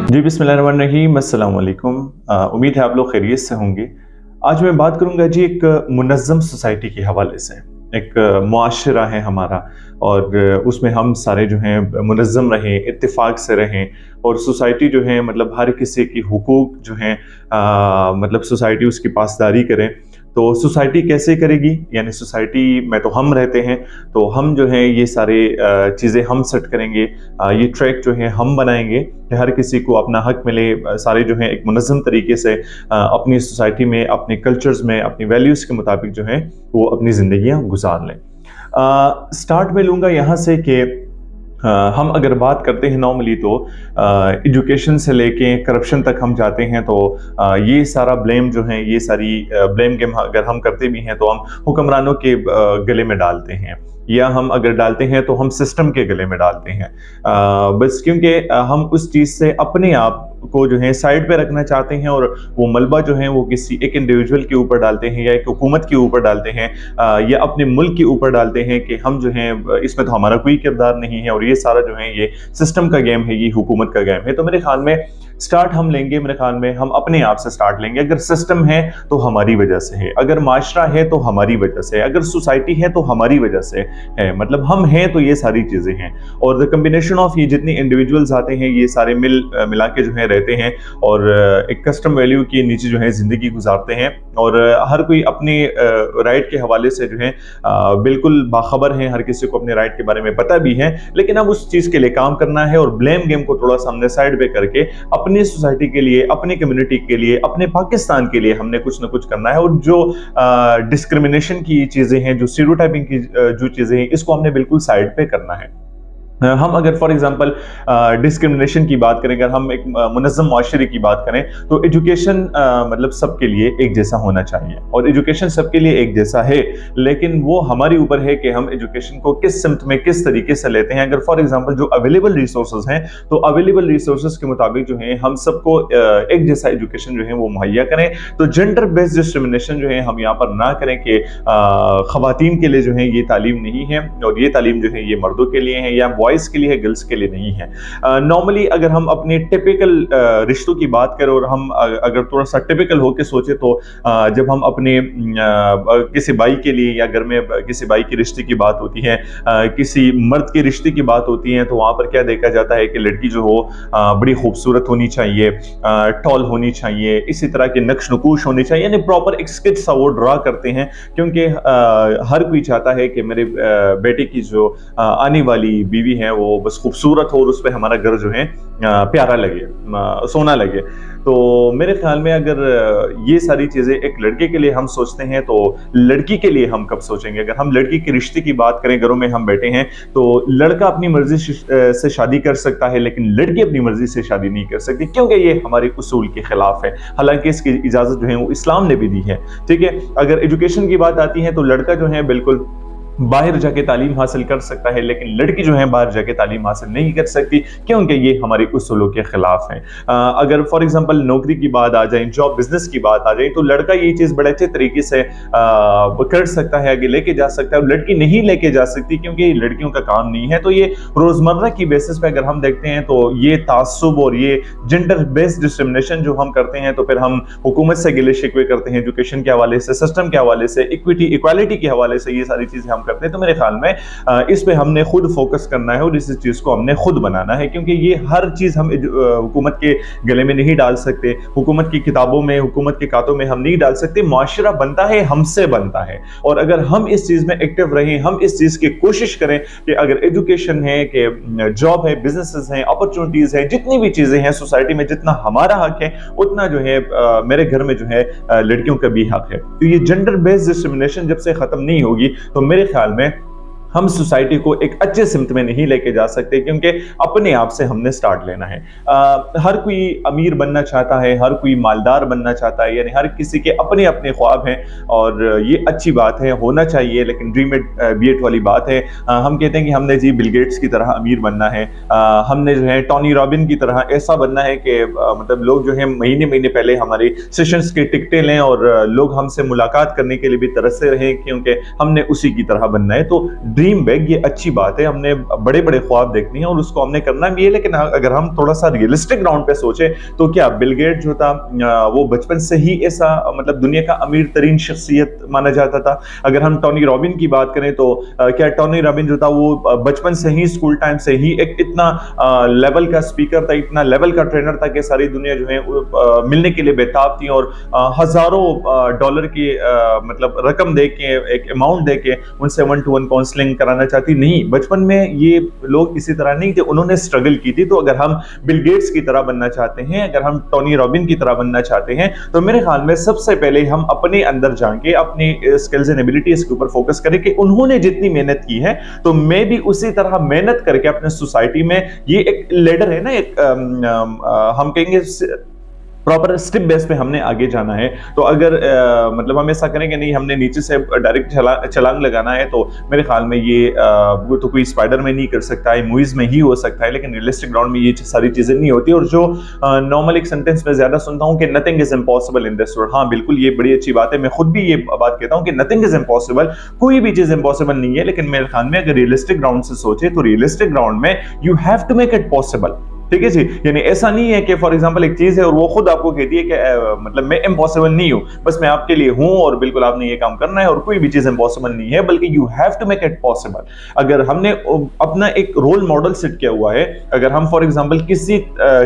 जी बिस्मिल्लाहिर्रहमानिर्रहीम, अस्सलाम वालेकुम। उम्मीद है आप लोग खैरियत से होंगे। आज मैं बात करूंगा जी एक मुनज़्ज़म सोसाइटी के हवाले से। एक मुआशरा है हमारा और उसमें हम सारे जो हैं मुनज़्ज़म रहें, इत्तेफाक से रहें और सोसाइटी जो है मतलब हर किसी की हुकूक जो हैं मतलब सोसाइटी उसकी पासदारी करे। तो सोसाइटी कैसे करेगी, यानी सोसाइटी में तो हम रहते हैं, तो हम जो हैं ये सारे चीज़ें हम सेट करेंगे, ये ट्रैक जो है हम बनाएंगे कि हर किसी को अपना हक मिले। सारे जो हैं एक मुनज़्ज़म तरीके से अपनी सोसाइटी में, अपने कल्चर्स में, अपनी वैल्यूज़ के मुताबिक जो है वो अपनी ज़िंदगियाँ गुजार लें। स्टार्ट में लूँगा यहाँ से कि हम अगर बात करते हैं नॉर्मली तो एजुकेशन से लेके करप्शन तक हम जाते हैं, तो ये सारा ब्लेम जो है, ये सारी ब्लेम गेम अगर हम करते भी हैं तो हम हुक्मरानों के गले में डालते हैं, या हम अगर डालते हैं तो हम सिस्टम के गले में डालते हैं। बस क्योंकि हम उस चीज़ से अपने आप को जो है साइड पे रखना चाहते हैं और वो मलबा जो है वो किसी एक इंडिविजुअल के ऊपर डालते हैं या एक हुकूमत के ऊपर डालते हैं, या अपने मुल्क के ऊपर डालते हैं कि हम जो हैं इसमें तो हमारा कोई किरदार नहीं है और ये सारा जो है ये सिस्टम का गेम है, ये हुकूमत का गेम है। तो मेरे ख्याल में स्टार्ट हम लेंगे, मेरे ख्याल में हम अपने आप से स्टार्ट लेंगे। अगर सिस्टम है तो हमारी वजह से है, अगर माशरा है तो हमारी वजह से है, अगर सोसाइटी है तो हमारी वजह से है। मतलब हम हैं तो ये सारी चीज़ें हैं और द कम्बिनेशन ऑफ ये जितनी इंडिविजुअल्स आते हैं ये सारे मिला के जो है रहते हैं और एक कस्टम वैल्यू के नीचे जो है ज़िंदगी गुजारते हैं और हर कोई अपने राइट के हवाले से जो है बिल्कुल बाखबर है, हर किसी को अपने राइट के बारे में पता भी है, लेकिन अब उस चीज़ के लिए काम करना है और ब्लेम गेम को थोड़ा सा हमने साइड पे करके अपनी सोसाइटी के लिए, अपनी कम्युनिटी के लिए, अपने पाकिस्तान के लिए हमने कुछ ना कुछ करना है। और जो डिस्क्रिमिनेशन की चीज़ें हैं, जो स्टीरियोटाइपिंग की जो चीज़ें हैं, इसको हमने बिल्कुल साइड पे करना है। हम अगर फॉर एग्जांपल डिस्क्रिमिनेशन की बात करें, अगर हम एक मुनज़्ज़म मुआशरे की बात करें तो एजुकेशन मतलब सबके लिए एक जैसा होना चाहिए और एजुकेशन सबके लिए एक जैसा है, लेकिन वो हमारे ऊपर है कि हम एजुकेशन को किस सिमत में किस तरीके से लेते हैं। अगर फॉर एग्जांपल जो अवेलेबल रिसोर्सेज हैं तो अवेलेबल रिसोर्सेज के मुताबिक जो है हम सबको एक जैसा एजुकेशन जो है वो मुहैया करें। तो जेंडर बेस्ड डिस्क्रिमिनेशन जो है हम यहाँ पर ना करें कि ख़वातीन के लिए जो है ये तालीम नहीं है और ये तालीम जो है ये मर्दों के लिए है या बॉयज़ के लिए है, गर्ल्स के लिए नहीं है। नॉर्मली अगर हम अपने टिपिकल रिश्तों की बात करें और हम अगर थोड़ा सा टिपिकल होकर सोचे तो जब हम अपने किसी भाई के लिए या घर में किसी भाई के रिश्ते की बात होती है, किसी मर्द के रिश्ते की बात होती है, तो वहाँ पर क्या देखा जाता है कि लड़की जो हो बड़ी खूबसूरत होनी चाहिए, टॉल होनी चाहिए, इसी तरह के नक्श नकूश होनी चाहिए, यानी प्रॉपर एक स्केच सा वो ड्रा करते हैं क्योंकि हर कोई चाहता है कि मेरे बेटे की जो आने वाली बीवी है वो बस खूबसूरत हो और उस पर हमारा घर जो है प्यारा लगे, सोना लगे। तो मेरे ख्याल में अगर ये सारी चीज़ें एक लड़के के लिए हम सोचते हैं तो लड़की के लिए हम कब सोचेंगे। अगर हम लड़की के रिश्ते की बात करें, घरों में हम बैठे हैं तो लड़का अपनी मर्जी से शादी कर सकता है लेकिन लड़की अपनी मर्जी से शादी नहीं कर सकती क्योंकि ये हमारे उसूल के खिलाफ है, हालांकि इसकी इजाज़त जो है वो इस्लाम ने भी दी है। ठीक है, अगर एजुकेशन की बात आती है तो लड़का जो है बिल्कुल बाहर जाके तालीम हासिल कर सकता है लेकिन लड़की जो है बाहर जाके तालीम हासिल नहीं कर सकती क्योंकि ये हमारे उसूलों के खिलाफ है। अगर फॉर एग्जांपल नौकरी की बात आ जाए, जॉब बिजनेस की बात आ जाए, तो लड़का ये चीज़ बड़े अच्छे तरीके से कर सकता है, आगे लेके जा सकता है और लड़की नहीं लेके जा सकती क्योंकि ये लड़कियों का काम नहीं है। तो ये रोज़मर्रा की बेसिस पे अगर हम देखते हैं तो ये तासुब और ये जेंडर बेस्ड डिस्क्रिमिनेशन जो हम करते हैं, तो फिर हम हुकूमत से गिले शिकवे करते हैं, एजुकेशन के हवाले से, सिस्टम के हवाले से, इक्वालिटी के हवाले से, ये सारी चीज़ें हम करते हैं। तो मेरे ख्याल में इस पे हमने खुद फोकस करना है और इस चीज़ को हमने खुद बनाना है क्योंकि ये हर चीज़ हम हुकूमत के गले में नहीं डाल सकते, हुकूमत की किताबों में, हुकूमत के खातों में हम नहीं डाल सकते। मुआशरा बनता है, हमसे बनता है और अगर हम इस चीज़ में एक्टिव रहें, हम इस चीज़ की कोशिश करें कि अगर एजुकेशन है, कि जॉब है, बिजनेसेस हैं, अपॉर्चुनिटीज़ हैं, जितनी भी चीज़ें हैं सोसाइटी में, जितना हमारा हक है उतना जो है मेरे घर में जो है लड़कियों का भी हक है। तो ये जेंडर बेस्ड डिस्क्रिमिनेशन जब से ख़त्म नहीं होगी तो मेरे ख्याल में हम सोसाइटी को एक अच्छे सिमत में नहीं लेके जा सकते क्योंकि अपने आप से हमने स्टार्ट लेना है। हर कोई अमीर बनना चाहता है, हर कोई मालदार बनना चाहता है, यानी हर किसी के अपने अपने ख्वाब हैं और ये अच्छी बात है, होना चाहिए, लेकिन ड्रीम इट बी इट वाली बात है। हम कहते हैं कि हमने जी बिल गेट्स की तरह अमीर बनना है, हमने जो है टोनी रॉबिन की तरह ऐसा बनना है कि मतलब लोग जो है महीने महीने पहले हमारे सेशंस के टिकटें लें और लोग हमसे मुलाकात करने के लिए भी तरसते रहें क्योंकि हमने उसी की तरह बनना है। तो ड्रीम बिग, ये अच्छी बात है, हमने बड़े बड़े ख्वाब देखने हैं और उसको हमने करना भी है, लेकिन अगर हम थोड़ा सा रियलिस्टिक ग्राउंड पे सोचे तो क्या बिल गेट जो था वो बचपन से ही ऐसा मतलब दुनिया का अमीर तरीन शख्सियत माना जाता था? अगर हम टोनी रॉबिन की बात करें तो क्या टोनी रॉबिन जो था वो बचपन से ही, स्कूल टाइम से ही एक इतना लेवल का स्पीकर था, इतना लेवल का ट्रेनर था कि सारी दुनिया जो है मिलने के लिए बेताब थी और हजारों डॉलर की मतलब रकम दे के, एक अमाउंट दे के उनसे 1-to-1 काउंसलिंग कराना चाहती? नहीं, बचपन में ये लोग इसी तरह नहीं थे, उन्होंने स्ट्रगल की थी। तो अगर हम बिल गेट्स की तरह बनना चाहते हैं, अगर हम टोनी रॉबिन की तरह बनना चाहते हैं, तो मेरे ख्याल में सबसे पहले हम अपने अंदर जाके अपनी स्किल्स एंड एबिलिटीज के ऊपर फोकस करें कि उन्होंने जितनी मेहनत की है तो मैं भी उसी तरह मेहनत करके अपने सोसाइटी में, ये एक लेडर है ना, एक हम कहेंगे प्रॉपर स्टेप बेस पे हमने आगे जाना है। तो अगर मतलब हम ऐसा करेंगे नहीं, हमने नीचे से डायरेक्ट छलांग लगाना है, तो मेरे ख्याल में ये वो तो कोई स्पाइडर में नहीं कर सकता है, मूवीज में ही हो सकता है, लेकिन रियलिस्टिक ग्राउंड में ये सारी चीजें नहीं होती। और जो नॉर्मल एक सेंटेंस में ज्यादा सुनता हूँ कि nothing is impossible in this world, हाँ बिल्कुल ये बड़ी अच्छी बात है, मैं खुद भी ये बात कहता हूँ कि नथिंग इज इम्पॉसिबल, कोई भी चीज इम्पॉसिबल नहीं है। लेकिन मेरे ख्याल में अगर रियलिस्टिक ग्राउंड से सोचे तो रियलिस्टिक ग्राउंड में you have to make it possible. ठीक है जी, यानी ऐसा नहीं है कि फॉर एग्जांपल एक चीज है और वो खुद आपको कहती है कि मतलब मैं इम्पॉसिबल नहीं हूं, बस मैं आपके लिए हूं और बिल्कुल आपने ये काम करना है और कोई भी चीज इम्पॉसिबल नहीं है, बल्कि you have to make it possible. अगर हमने अपना एक रोल मॉडल सेट किया हुआ है, अगर हम फॉर एग्जांपल किसी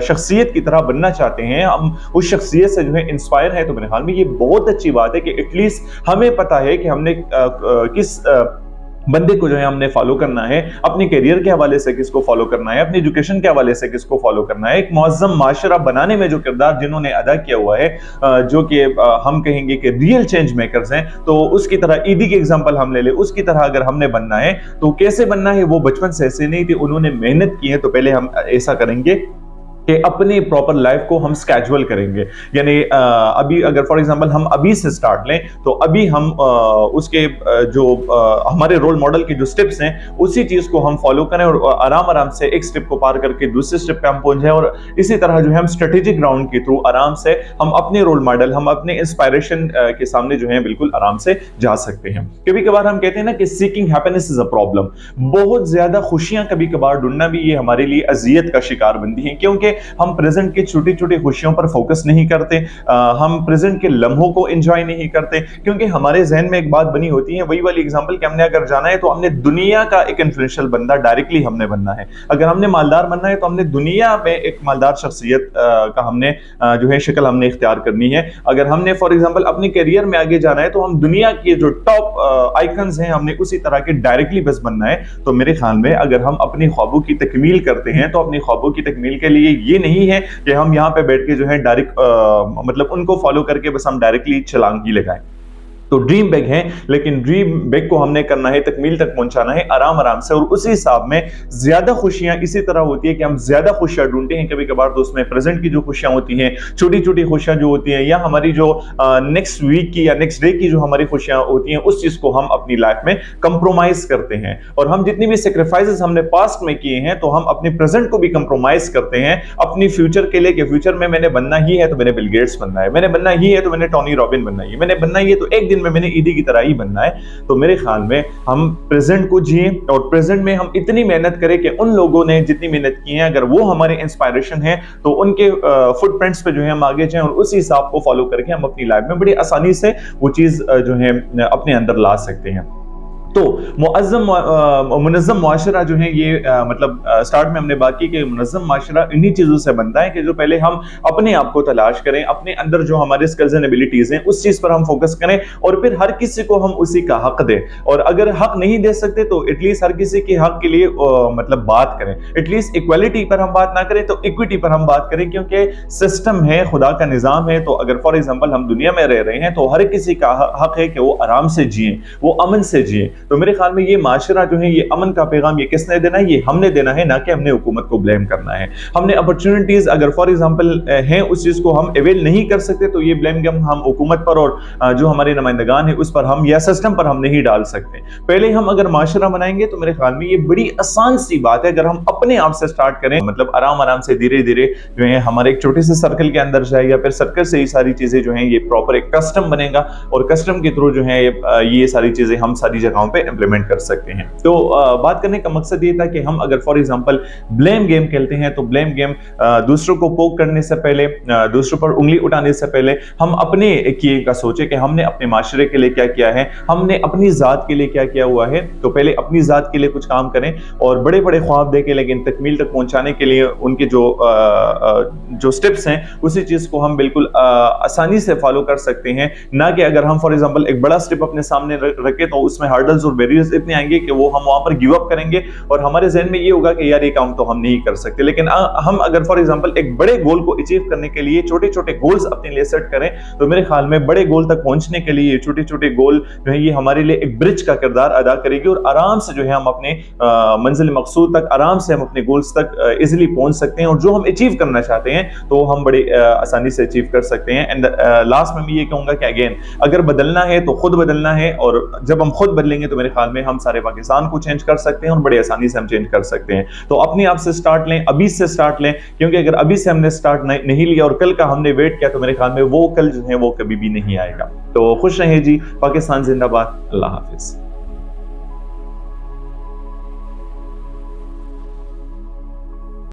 शख्सियत की तरह बनना चाहते हैं, हम उस शख्सियत से जो है इंस्पायर है, तो मेरे ख्याल में ये बहुत अच्छी बात है कि एटलीस्ट हमें पता है कि हमने किस बंदे को जो है हमने फॉलो करना है, अपने करियर के हवाले से किसको फॉलो करना है, अपनी एजुकेशन के हवाले से किसको फॉलो करना है। एक मुअज़्ज़म माशरा बनाने में जो किरदार जिन्होंने अदा किया हुआ है, जो कि हम कहेंगे कि रियल चेंज मेकर्स हैं, तो उसकी तरह ईदी की एग्जांपल हम ले ले, उसकी तरह अगर हमने बनना है तो कैसे बनना है? वो बचपन से ऐसे नहीं थे, उन्होंने मेहनत की है। तो पहले हम ऐसा करेंगे कि अपनी प्रॉपर लाइफ को हम स्केड्यूल करेंगे, यानी अभी अगर फॉर एग्जांपल हम अभी से स्टार्ट लें तो अभी हम उसके जो हमारे रोल मॉडल के जो स्टेप्स हैं उसी चीज को हम फॉलो करें और आराम आराम से एक स्टेप को पार करके दूसरे स्टेप पे हम पहुंच जाएं। और इसी तरह जो है हम स्ट्रेटेजिक ग्राउंड के थ्रू आराम से हम अपने रोल मॉडल, हम अपने इंस्पायरेशन के सामने जो है बिल्कुल आराम से जा सकते हैं। कभी कभार हम कहते हैं ना कि seeking happiness is a problem, बहुत ज्यादा खुशियां कभी कभार ढूंढना भी ये हमारे लिए अजियत का शिकार बनती है, क्योंकि हम प्रेजेंट की छोटी छोटी खुशियों पर फोकस नहीं करते, हम प्रेजेंट के लम्हों को एंजॉय नहीं करते, क्योंकि हमारे जहन में एक बात बनी होती है, वही वाली एग्जांपल कि हमने अगर जाना है तो हमने दुनिया का एक इन्फ्लुएंशियल बंदा डायरेक्टली हमने बनना है। अगर हमने मालदार बनना है तो हमने दुनिया में एक मालदार शख्सियत का हमने जो है शक्ल हमने इख्तियार करनी है। अगर हमने फॉर एग्जांपल अपने करियर में आगे जाना है तो हम दुनिया के जो टॉप आइकन्स हैं हमने उसी तरह के डायरेक्टली बस बनना है। तो मेरे ख्याल में अगर हम अपनी ख्वाबों की तकमील करते हैं तो अपनी ख्वाबों की तकमील के लिए ये नहीं है कि हम यहां पे बैठ के जो है डायरेक्ट मतलब उनको फॉलो करके बस हम डायरेक्टली छलांग ही लगाएं। तो ड्रीम बिग है, लेकिन ड्रीम बिग को हमने करना है, तकमील तक पहुंचाना है आराम आराम से, और उसी हिसाब में ज्यादा खुशियां इसी तरह होती है कि हम ज्यादा खुशियां ढूंढते हैं। कभी कभार तो उसमें प्रेजेंट की जो खुशियां होती हैं, छोटी छोटी खुशियां जो होती हैं, या हमारी जो नेक्स्ट वीक की या नेक्स्ट डे की जो हमारी खुशियां होती हैं, उस चीज को हम अपनी लाइफ में कंप्रोमाइज करते हैं। और हम जितनी भी सेक्रीफाइसेस हमने पास्ट में किए हैं तो हम अपने प्रेजेंट को भी कंप्रोमाइज करते हैं अपनी फ्यूचर के लिए, कि फ्यूचर में मैंने बनना ही है तो मैंने बिल गेट्स बनना है, मैंने बनना ही है तो मैंने टोनी रॉबिन बनना है, मैंने बनना ही है तो एक दिन में मैंने ईदी की तरह ही बनना है। तो मेरे ख्याल में हम प्रेजेंट को जिए और प्रेजेंट में हम इतनी मेहनत करें कि उन लोगों ने जितनी मेहनत की है अगर वो हमारे इंस्पायरेशन है तो उनके फुटप्रिंट्स पे जो है हम आगे जाएं और उसी हिसाब को फॉलो करके हम अपनी लाइफ में बड़ी आसानी से वो चीज जो है अपने अंदर ला सकते हैं। तो मुनज़्ज़म मुआशरा जो है ये मतलब स्टार्ट में हमने बात की कि मुनज़्ज़म मुआशरा इन्हीं चीज़ों से बनता है कि जो पहले हम अपने आप को तलाश करें, अपने अंदर जो हमारे स्किल्स एंड एबिलिटीज़ हैं उस चीज़ पर हम फोकस करें और फिर हर किसी को हम उसी का हक दें। और अगर हक नहीं दे सकते तो एटलीस्ट हर किसी के हक के लिए मतलब बात करें, एटलीस्ट इक्वालिटी पर हम बात ना करें तो इक्विटी पर हम बात करें, क्योंकि सिस्टम है, खुदा का निज़ाम है। तो अगर फॉर एग्जाम्पल हम दुनिया में रह रहे हैं तो हर किसी का हक है कि वो आराम से जिए, वो अमन से जिए। तो मेरे ख्याल में ये माशरा जो है, ये अमन का पैगाम ये किसने देना है? ये हमने देना है, ना कि हमने हुकूमत को ब्लेम करना है। हमने अपॉर्चुनिटीज अगर फॉर एग्जांपल हैं उस चीज को हम अवेल नहीं कर सकते तो ये ब्लेम हम हुकूमत पर और जो हमारे नुमाइंदगान है उस पर हम या सिस्टम पर हम नहीं डाल सकते। पहले हम अगर माशरा बनाएंगे तो मेरे ख्याल में ये बड़ी आसान सी बात है, अगर हम अपने आप से स्टार्ट करें, मतलब आराम आराम से धीरे धीरे जो है हमारे एक छोटे से सर्कल के अंदर जाए या फिर सर्कल से ही सारी चीजें जो है ये प्रॉपर एक कस्टम बनेगा और कस्टम के थ्रू जो है ये सारी चीजें हम सारी जगहों पे इंप्लीमेंट कर सकते हैं। तो बात करने का मकसद ये था कि हम अगर फॉर एग्जांपल ब्लेम गेम खेलते हैं तो ब्लेम गेम दूसरों को पोक करने से पहले, दूसरों पर उंगली उठाने से पहले हम अपने किए का सोचे कि हमने अपने माशरे के लिए क्या किया है, हमने अपनी ज़ात के लिए क्या किया हुआ है। तो पहले अपनी ज़ात के लिए कुछ काम करें और बड़े बड़े ख्वाब देखें, लेकिन तकमील तक पहुंचाने के लिए उनके जो स्टेप्स हैं उसी चीज़ को हम बिल्कुल आसानी से फॉलो कर सकते हैं। ना कि अगर हम फॉर एग्जांपल एक बड़ा स्टेप अपने सामने रखें तो उसमें हर्डल्स और बैरियर्स इतने आएंगे कि वो हम वहां पर गिव अप करेंगे और हमारे जहन में ये होगा कि यार ये काम तो हम नहीं कर सकते। लेकिन हम अगर फॉर एग्जांपल एक बड़े गोल को अचीव करने के लिए छोटे छोटे गोल्स अपने लिए सेट करें तो मेरे ख्याल में बड़े गोल तक पहुंचने के लिए छोटे छोटे गोल जो है ये हमारे लिए एक ब्रिज का किरदार अदा करेगी और आराम से जो है हम अपने मंजिल मकसूद तक आराम से हम अपने गोल्स तक इजीली पहुंच सकते हैं और जो हम अचीव करना चाहते हैं तो हम बड़े आसानी से अचीव कर सकते हैं। एंड लास्ट में मैं ये कहूंगा कि अगेन अगर बदलना है तो खुद बदलना है और जब हम खुद बदलेंगे तो मेरे ख्याल में हम सारे पाकिस्तान को चेंज कर सकते हैं और बड़े आसानी से हम चेंज कर सकते हैं। तो अपने आप से स्टार्ट लें, अभी से स्टार्ट लें, क्योंकि अगर अभी से हमने स्टार्ट नहीं लिया और कल का हमने वेट किया तो मेरे ख्याल में वो कल जो है वो कभी भी नहीं आएगा। तो खुश रहें जी, पाकिस्तान जिंदाबाद, अल्लाह हाफिज।